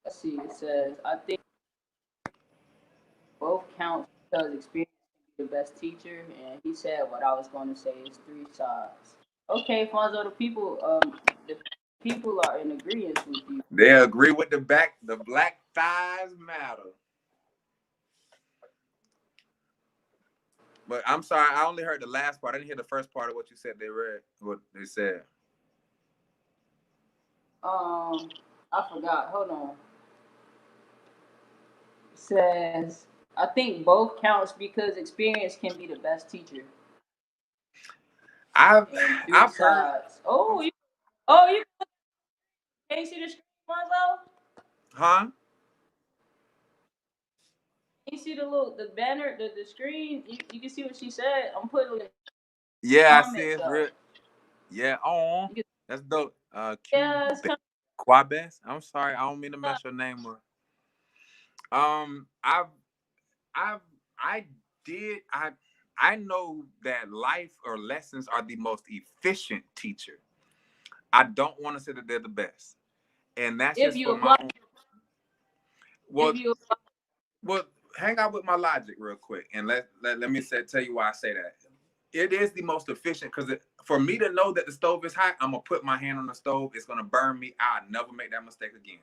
A: Let's see. It says, I think both counts because experience can be the best teacher. And he said what I was going to say is three sides. Okay, Fonzo, the people are in agreement with you.
B: They agree with the black thighs matter. But I'm sorry, I only heard the last part. I didn't hear the first part of what you said. What they said.
A: I forgot. Hold on. It says, I think both counts because experience can be the best teacher.
B: I've
A: Three
B: I've heard.
A: sides. You can't see the screen, Fonzo?
B: Huh?
A: You see the banner, the screen. You can see what she said. I'm putting the
B: Yeah, I see
A: comments
B: it's
A: up.
B: real. Yeah, oh,
A: You can,
B: that's dope.
A: yeah, it's coming
B: Quabes. I'm sorry, I don't mean to
A: up.
B: mess your name up. I've I've I did I know that life or lessons are the most efficient teacher. I don't want to say that they're the best, and that's
A: If
B: just
A: you
B: for my
A: apply,
B: own.
A: if
B: Well,
A: you apply,
B: well, hang out with my logic real quick, and let me tell you why I say that. It is the most efficient because for me to know that the stove is hot, I'm gonna put my hand on the stove. It's gonna burn me. I'll never make that mistake again.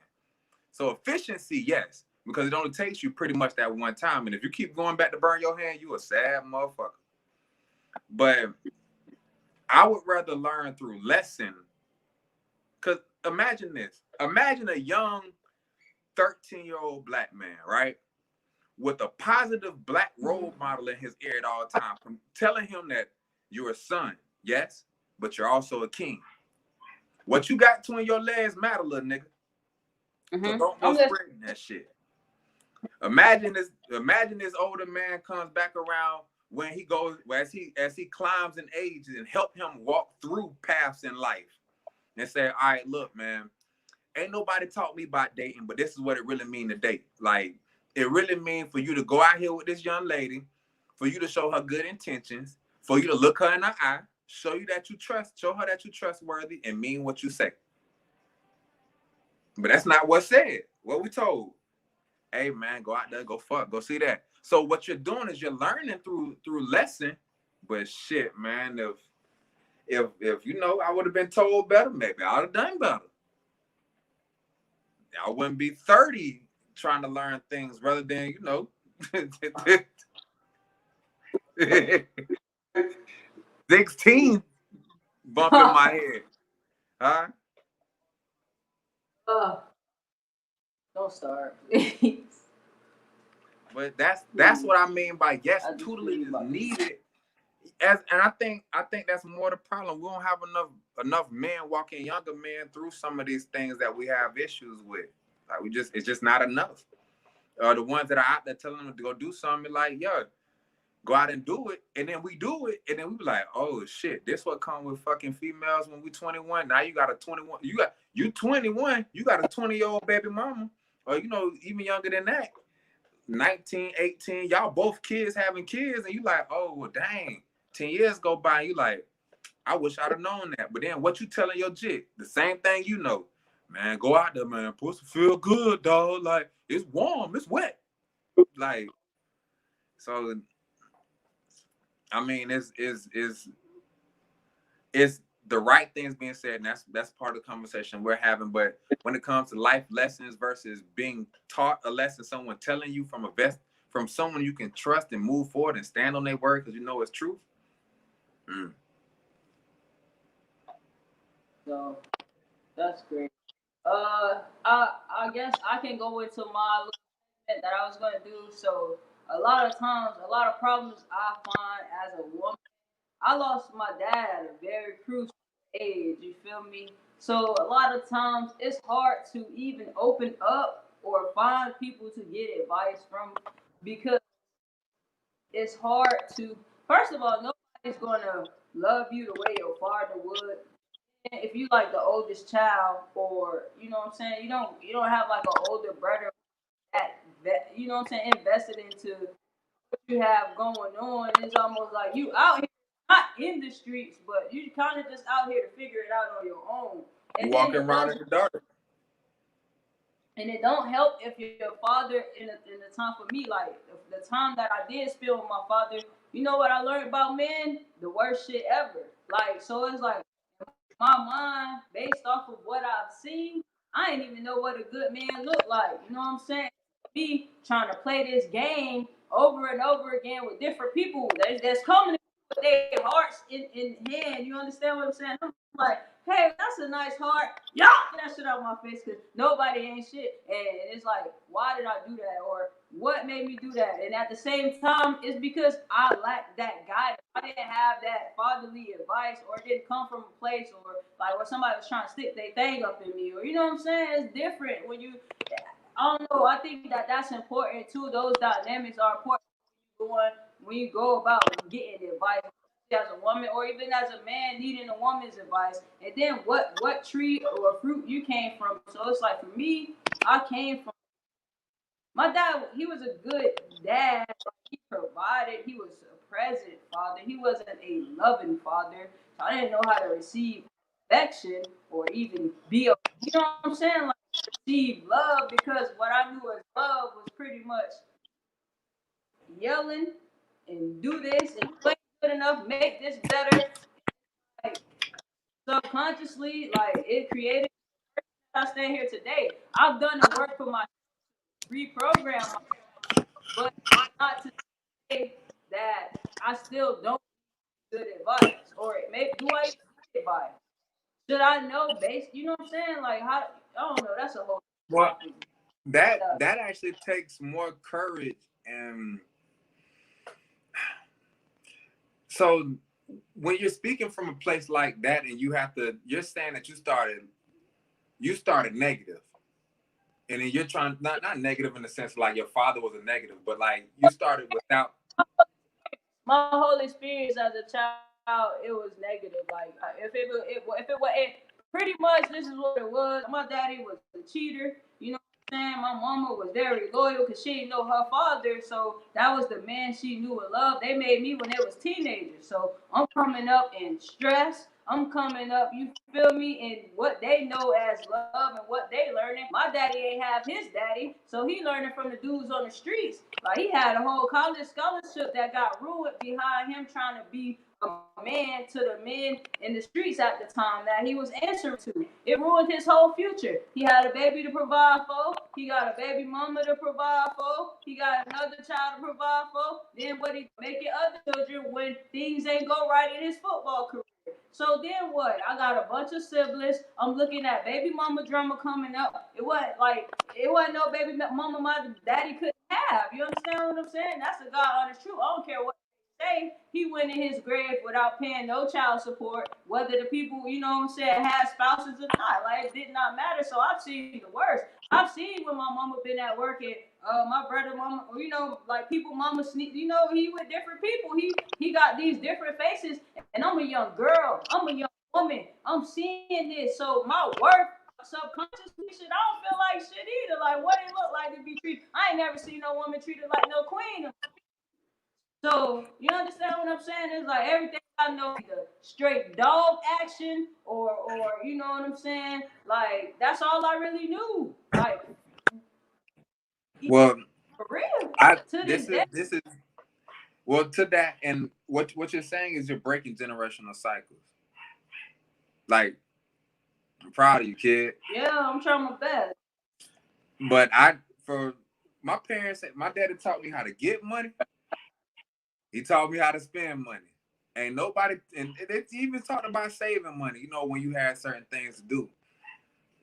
B: So efficiency, yes, because it only takes you pretty much that one time. And if you keep going back to burn your hand, you a sad motherfucker. But I would rather learn through lesson. Cause imagine this. Imagine a young 13-year-old black man, right? With a positive black role model in his ear at all times, telling him that you're a son, yes, but you're also a king. What you got between your legs matter, little nigga. So don't go spreading that shit. Imagine this older man comes back around when he goes as he climbs in age and help him walk through paths in life and say, all right, look, man, ain't nobody taught me about dating, but this is what it really mean to date. Like, it really mean for you to go out here with this young lady, for you to show her good intentions, for you to look her in the eye, show her that you're trustworthy and mean what you say. But that's not what's said. What we told. Hey man, go out there, go fuck, go see that. So what you're doing is you're learning through lesson. But shit, man, if you know, I would have been told better, maybe I would have done better. I wouldn't be 30 trying to learn things rather than, 16 bumping my head. Huh?
A: don't start.
B: But that's what I mean by yes,
A: I just
B: tutelage is needed. And I think that's more the problem. We don't have enough men walking younger men through some of these things that we have issues with. Like it's just not enough. The ones that are out there telling them to go do something, like, yo, go out and do it, and then we do it, and then we be like, oh shit, this what come with fucking females when we 21. Now you got a 21, you 21, you got a 20-year-old baby mama, or even younger than that, 19, 18. Y'all both kids having kids, and you like, oh well, dang, 10 years go by, and you like, I wish I'd have known that. But then what you telling your jit? The same thing, man, go out there, man, pussy feel good, dog. Like, it's warm, it's wet. Like, so I mean, it's the right things being said, and that's part of the conversation we're having. But when it comes to life lessons versus being taught a lesson, someone telling you from someone you can trust and move forward and stand on their word because it's truth.
A: So that's great. I guess I can go into my little segment that I was gonna do. So a lot of times, a lot of problems I find as a woman. I lost my dad at a very crucial age. You feel me? So a lot of times it's hard to even open up or find people to get advice from because it's hard to. First of all, nobody's gonna love you the way your father would. If you like the oldest child, or you know what I'm saying, you don't have like an older brother that you know what I'm saying invested into what you have going on. It's almost like you out here not in the streets, but you kind of just out here to figure it out on your own.
B: You
A: And then
B: walking around in the dark.
A: and it don't help if your father in the time for me, like the time that I did spend with my father, you know what I learned about men? The worst shit ever. Like, so it's like my mind, based off of what I've seen, I ain't even know what a good man looked like. You know what I'm saying? Me trying to play this game over and over again with different people that's coming with their hearts in hand. You understand what I'm saying? I'm like, hey, that's a nice heart. Y'all get that shit out of my face because nobody ain't shit. And it's like, why did I do that? Or what made me do that? And at the same time, it's because I lacked that guidance. I didn't have that fatherly advice, or it didn't come from a place, or like where somebody was trying to stick their thing up in me, or you know what I'm saying? It's different when you. I don't know. I think that that's important too. Those dynamics are important when you go about getting advice as a woman, or even as a man needing a woman's advice. And then what tree or fruit you came from. So it's like for me, I came from my dad. He was a good dad. He provided. He was a present father. He wasn't a loving father. So I didn't know how to receive affection or even be a. You know what I'm saying? Like receive love, because what I knew as love was pretty much yelling and do this and play good enough, make this better. Like subconsciously, like it created. I stand here today. I've done the work for my reprogram, but not to say that I still don't get good advice, or maybe do I get advice? Should I know base? You know what I'm saying? Like how? I don't know. That's a whole
B: Well,
A: topic.
B: that actually takes more courage. And so when you're speaking from a place like that, and you're saying that you started negative, and then you're trying, not negative in the sense like your father was a negative, but like you started without.
A: My whole experience as a child, it was negative. Like if it was pretty much this is what it was. My daddy was a cheater. You know what I'm saying? My mama was very loyal because she didn't know her father, so that was the man she knew and loved. They made me when they was teenagers, so I'm coming up in stress. I'm coming up, you feel me, in what they know as love and what they learning. My daddy ain't have his daddy, so he learning from the dudes on the streets. Like he had a whole college scholarship that got ruined behind him trying to be a man to the men in the streets at the time that he was answering to. It ruined his whole future. He had a baby to provide for. He got a baby mama to provide for. He got another child to provide for. Then what he making other children when things ain't go right in his football career. So then what? I got a bunch of siblings. I'm looking at baby mama drama coming up. It wasn't no baby mama my daddy couldn't have. You understand what I'm saying? That's the God honest truth. I don't care what. say he went in his grave without paying no child support, whether the people, you know what I'm saying, had spouses or not. Like, it did not matter. So I've seen the worst. I've seen when my mama been at work and my brother, mama, you know, like people, mama sneak, you know, he with different people. He got these different faces, and I'm a young girl. I'm a young woman. I'm seeing this. So my worth subconsciously shit, I don't feel like shit either. Like what it look like to be treated. I ain't never seen no woman treated like no queen. So you understand what I'm saying? It's like everything I know either straight dog action or you know what I'm saying? Like that's all I really knew. Like
B: Well,
A: for real.
B: I
A: To this day.
B: this is well to that, and what you're saying is you're breaking generational cycles. Like, I'm proud of you, kid.
A: Yeah, I'm trying my best.
B: But for my parents, my daddy taught me how to get money. He taught me how to spend money. Ain't nobody, and they even talked about saving money, you know, when you had certain things to do.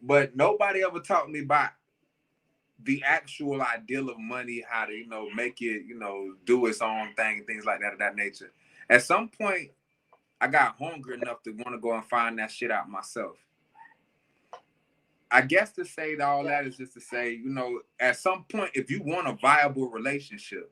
B: But nobody ever taught me about the actual ideal of money, how to, you know, make it, you know, do its own thing, things like that of that nature. At some point, I got hungry enough to want to go and find that shit out myself. I guess to say that all that is just to say, you know, at some point, if you want a viable relationship,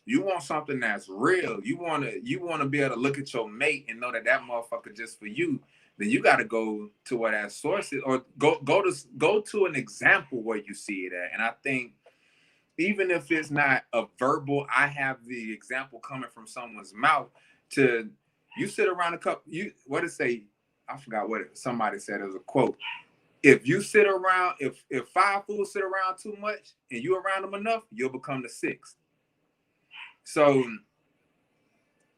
B: you want something that's real. You want to be able to look at your mate and know that that motherfucker just for you. Then you got to go to where that source is, or go to an example where you see it at. And I think even if it's not a verbal, I have the example coming from someone's mouth. To you sit around a couple. You what it say? I forgot what somebody said. It was a quote. If you sit around, if five fools sit around too much and you around them enough, you'll become the sixth. So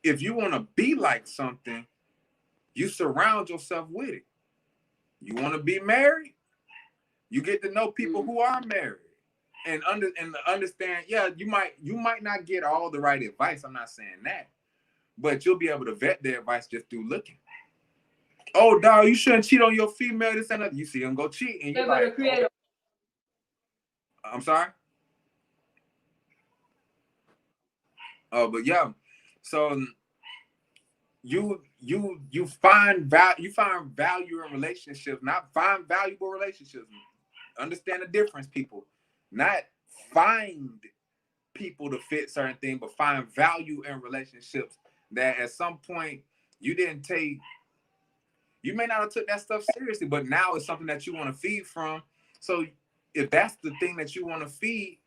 B: if you want to be like something, you surround yourself with it. You want to be married, you get to know people who are married and understand. Yeah, you might not get all the right advice. I'm not saying that, but you'll be able to vet their advice just through looking. Oh, dog, you shouldn't cheat on your female. This and that. You see them go cheat, and you're like, oh, I'm sorry. Oh, but yeah. So you find value in relationships, not find valuable relationships. Understand the difference, people. Not find people to fit certain things, but find value in relationships that at some point you didn't take. You may not have took that stuff seriously, but now it's something that you want to feed from. So if that's the thing that you want to feed,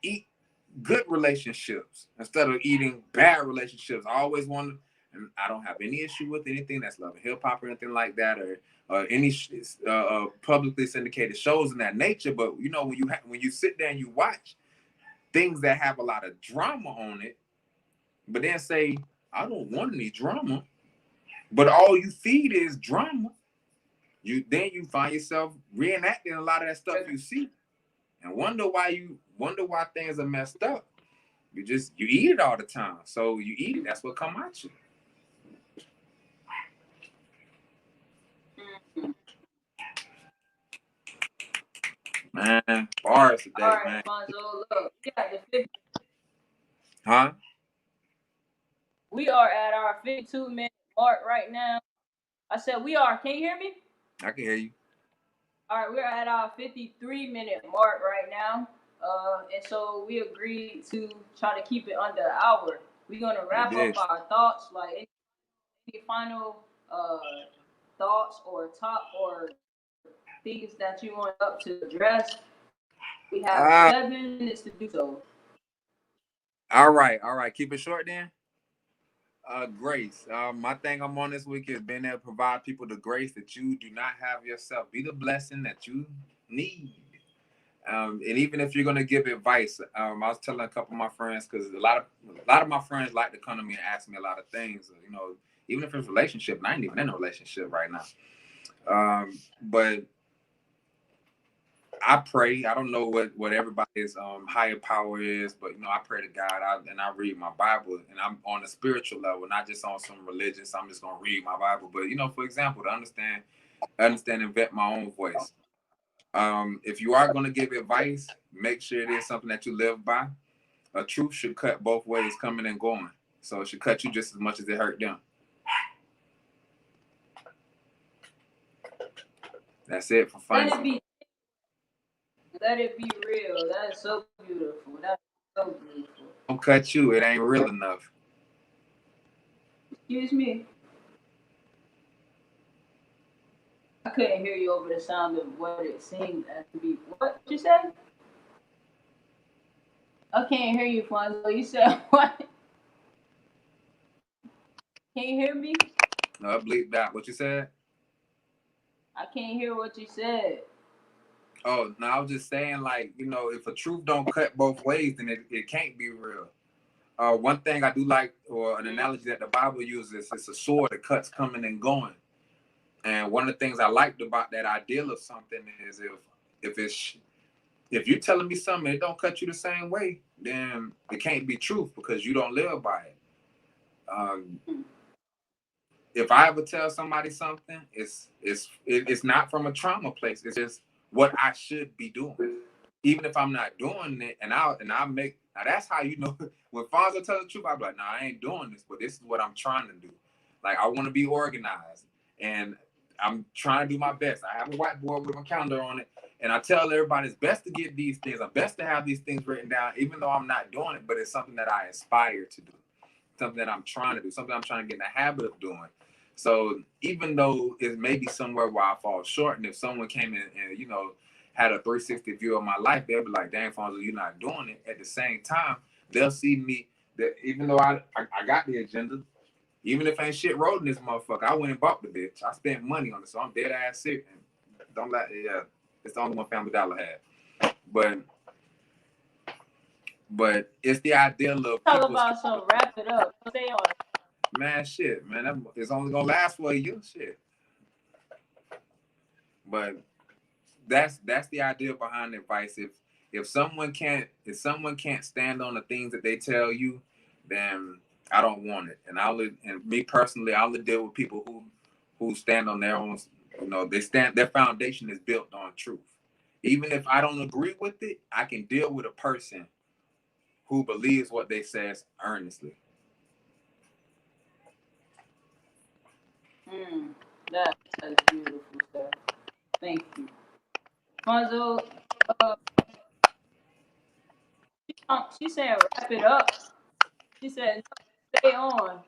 B: eat good relationships instead of eating bad relationships. I always want to, and I don't have any issue with anything that's love and hip hop or anything like that, or any publicly syndicated shows in that nature. But you know, when you sit there and you watch things that have a lot of drama on it, but then say, I don't want any drama, but all you feed is drama. You find yourself reenacting a lot of that stuff you see, and wonder why things are messed up. You eat it all the time. So you eat it. That's what come at you. Man, bars today,
A: All right,
B: man.
A: Fonzo, look,
B: Huh?
A: we are at our 52-minute mark right now. I said we are. Can you hear me?
B: I can hear you.
A: All right, we're at our 53-minute mark right now. And so we agreed to try to keep it under an hour. We're gonna
B: We
A: wrap up
B: did.
A: our thoughts, like any final thoughts or top or things that you want up to address. We have
B: Uh,
A: 7 minutes to do so.
B: all right, all right. Keep it short then. Grace. My thing I'm on this week is being able to provide people the grace that you do not have yourself. Be the blessing that you need. And even if you're gonna give advice, I was telling a couple of my friends, because a lot of my friends like to come to me and ask me a lot of things. You know, even if it's a relationship, and I ain't even in a relationship right now. But I pray. I don't know what everybody's higher power is, but you know, I pray to God, and I read my Bible, and I'm on a spiritual level, not just on some religion. So I'm just gonna read my Bible. But you know, for example, to understand and vet my own voice. If you are gonna give advice, make sure it is something that you live by. A truth should cut both ways, coming and going. So it should cut you just as much as it hurt them. That's it for fun.
A: Let it be real. That is so beautiful. That's so beautiful.
B: Don't cut you. It ain't real enough.
A: Excuse me. I couldn't hear you over the sound of what it seemed to be. What you said? I can't hear you, Fonzo. You said what? Can you hear me?
B: No, I bleeped that. What you said?
A: I can't hear what you said.
B: Oh, no, I was just saying, like, you know, if a truth don't cut both ways, then it can't be real. One thing I do like, or an analogy that the Bible uses, it's a sword that cuts coming and going. And one of the things I liked about that ideal of something is if you're telling me something and it don't cut you the same way, then it can't be truth because you don't live by it. If I ever tell somebody something, it's not from a trauma place. It's just what I should be doing, even if I'm not doing it. And I make now that's how you know when Fonzo tells the truth. I'm like, nah, I ain't doing this, but this is what I'm trying to do. Like I want to be organized, and I'm trying to do my best. I have a whiteboard with my calendar on it, and I tell everybody it's best to get these things. It's best to have these things written down, even though I'm not doing it. But it's something that I aspire to do, something that I'm trying to do, something I'm trying to get in the habit of doing. So even though it may be somewhere where I fall short, and if someone came in and you know had a 360 view of my life, they'll be like, "Dang, Fonzo, you're not doing it." At the same time, they'll see me that even though I got the agenda, even if ain't shit rolled in this motherfucker, I went and bought the bitch. I spent money on it, so I'm dead ass sick. And don't let it's the only one Family Dollar had, but it's the ideal of
A: talk about some wrap it up. Stay on.
B: Man, shit, man, it's only gonna last for a year, shit. But that's the idea behind advice. If someone can't stand on the things that they tell you, then I don't want it. And me personally, I'll deal with people who stand on their own. You know, their foundation is built on truth. Even if I don't agree with it, I can deal with a person who believes what they says earnestly.
A: That is beautiful, sir. Thank you. Fonzo, she said wrap it up. She said stay on.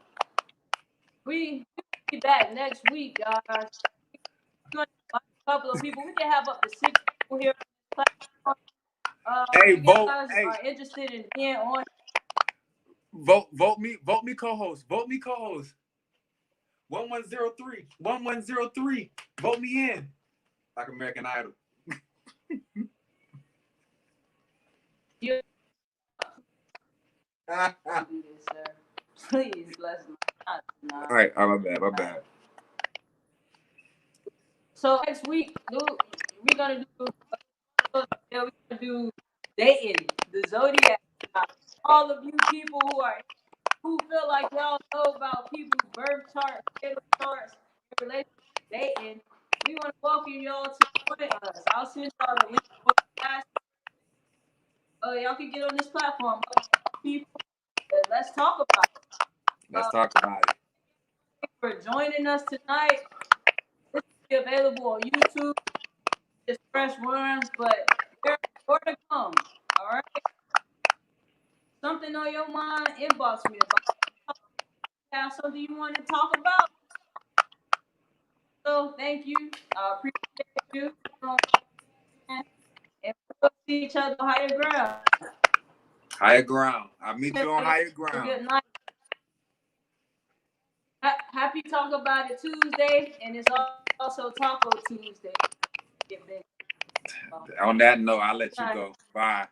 A: We be back next week, guys. We're gonna invite a couple of people. We can have up to 6 people here on this platform.
B: Hey,
A: you
B: vote.
A: guys
B: Hey,
A: are interested in being on.
B: vote me co-host. Vote me co-host. 1103. 1103. Vote me in. Like American Idol.
A: You do this, sir. Please, let's not.
B: All right, my bad.
A: So next week, we're gonna do dating, the zodiac. All of you people who feel like y'all know about people's birth charts, natal charts, in relation to dating, we want to welcome y'all to join us. I'll send y'all the link for the class. Y'all can get on this platform. People, let's talk about it.
B: Let's talk about it.
A: Thank you for joining us tonight. This will be available on YouTube. Just fresh runs, but there's more to come. All right. Something on your mind, inbox me about it. Have something you want to talk about. So thank you. I appreciate you. And we'll see each other on higher ground.
B: Higher ground. I'll meet you on higher ground.
A: Good night. Happy Talk About It Tuesday, and it's also Taco Tuesday.
B: On that note, I'll let you go. Bye.